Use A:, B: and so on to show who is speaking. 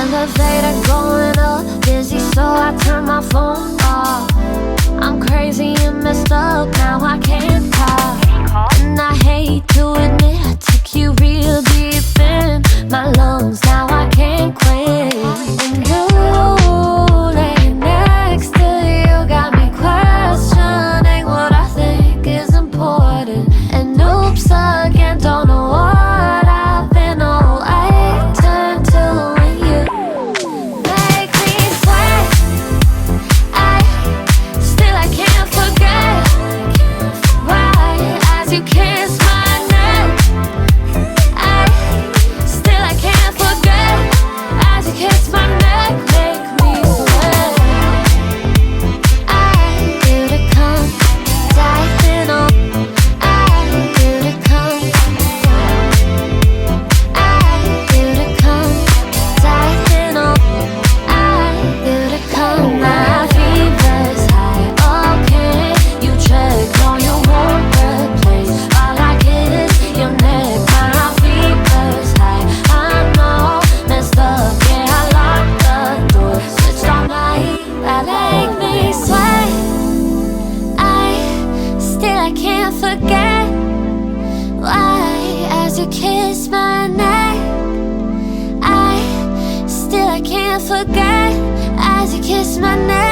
A: Elevator going up, busy, so I turn my phone off. I'm crazy and messed up, now I can't talk. And I hate to admit I took you real deep in my lungs, now I can't quit. And you laying next to you got me questioning what I think is important. And oops again, don't know what I've been all I turn to when you make me sweat. I can't forget why as you kiss my neck. I can't forget as you kiss my neck, make me sweat. I feel to come diving on. I feel to come. I feel to come diving on. I feel to come. My fever's high. Okay, you check on your won't replace. All I get is your neck. My fever's high. I'm all messed up. Yeah, I locked the door, switched all night. That make me sweat. I can't forget why as you kiss my neck. I can't forget as you kiss my neck.